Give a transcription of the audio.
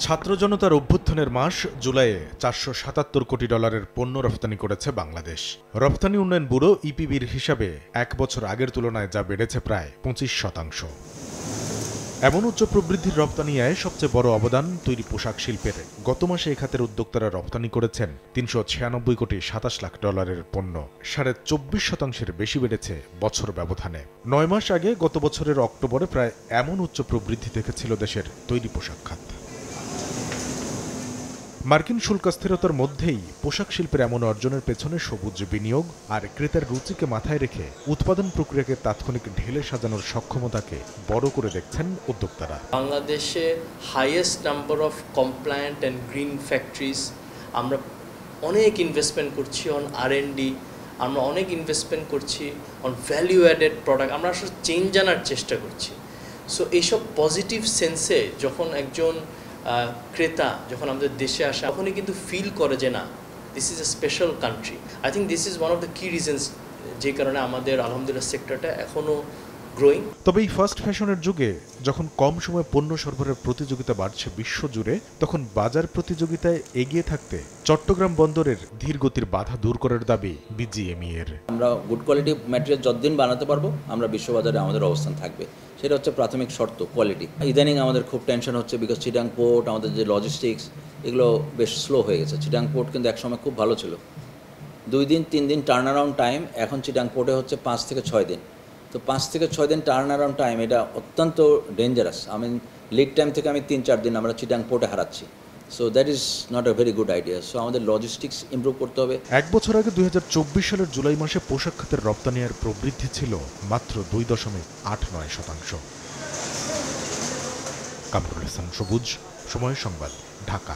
ছাত্র জনতার অভ্যুত্থানের মাস জুলাইয়ে $477 কোটি পণ্য রফতানি করেছে বাংলাদেশ। রফতানি উন্নয়ন ব্যুরো ইপিবির হিসাবে এক বছর আগের তুলনায় যা বেড়েছে প্রায় 25%। এমন উচ্চ প্রবৃদ্ধির রপ্তানি আয়ে সবচেয়ে বড় অবদান তৈরি পোশাক শিল্পের। গত মাসে এ খাতের উদ্যোক্তারা রপ্তানি করেছেন $396 কোটি $27 লাখ পণ্য, 24.5% বেশি বেড়েছে বছর ব্যবধানে। 9 মাস আগে গত বছরের অক্টোবরে প্রায় এমন উচ্চ প্রবৃদ্ধি দেখেছিল দেশের তৈরি পোশাক খাত। মার্কিন শুল্ক স্থিরতার মধ্যেই পোশাক শিল্পের এমন অর্জনের পেছনে সবুজ বিনিয়োগ আর ক্রেতার রুচিকে মাথায় রেখে উৎপাদন প্রক্রিয়াকে তাৎক্ষণিক ঢেলে সাজানোর সক্ষমতাকে বড় করে দেখছেন উদ্যোক্তারা। বাংলাদেশে highest number of compliant and green factories, আমরা অনেক ইনভেস্টমেন্ট করছি অন R&D, আমরা অনেক ইনভেস্টমেন্ট করছি অন ভ্যালু অ্যাডেড প্রোডাক্ট, আমরা আসলে চেঞ্জ আনার চেষ্টা করছি। সো এইসব পজিটিভ সেন্সে যখন একজন ক্রেতা যখন আমাদের দেশে আসে তখনই কিন্তু ফিল করে যে না, this is a special country. I think this is one of the কি রিজনস যে কারণে আমাদের আলহামদুলিল্লাহ সেক্টরটা এখনও গ্রোয়িং। তবে এই ফাস্ট ফ্যাশনের যুগে যখন কম সময়ে পণ্য সরবরাহের প্রতিযোগিতা বাড়ছে বিশ্বজুড়ে, তখন বাজার প্রতিযোগিতায় এগিয়ে থাকতে চট্টগ্রাম বন্দরের ধীরগতির বাধা দূর করার দাবি বিজিএমইএ এর। আমরা গুড কোয়ালিটি ম্যাটেরিয়াল যতদিন বানাতে পারবো আমরা বিশ্ববাজারে আমাদের অবস্থান থাকবে, সেটা হচ্ছে প্রাথমিক শর্ত, কোয়ালিটি। ইদানিং আমাদের খুব টেনশন হচ্ছে বিকজ চিটাং পোর্ট, আমাদের যে লজিস্টিক্স, এগুলো বেশ স্লো হয়ে গেছে। চিটাং পোর্ট কিন্তু একসময় খুব ভালো ছিল, 2 দিন 3 দিন টার্ন অ্যারাউন্ড টাইম, এখন চিটাং পোর্টে হচ্ছে 5 থেকে 6 দিন। তো 5 থেকে 6 দিন টার্ন অ্যারাউন্ড টাইম, এটা অত্যন্ত ডেঞ্জারাস। লিড টাইম থেকে আমি 3-4 দিন আমরা চিটাং পোর্টে হারাচ্ছি। So that is not a very good idea. So আমাদের লজিস্টিক্স ইমপ্রুভ করতে হবে। এক বছর আগে 2024 সালের জুলাই মাসে পোশাক খাতের রপ্তানি আর প্রবৃদ্ধি ছিল মাত্র 2.89%। কামরুল হাসান সবুজ, সময় সংবাদ, ঢাকা।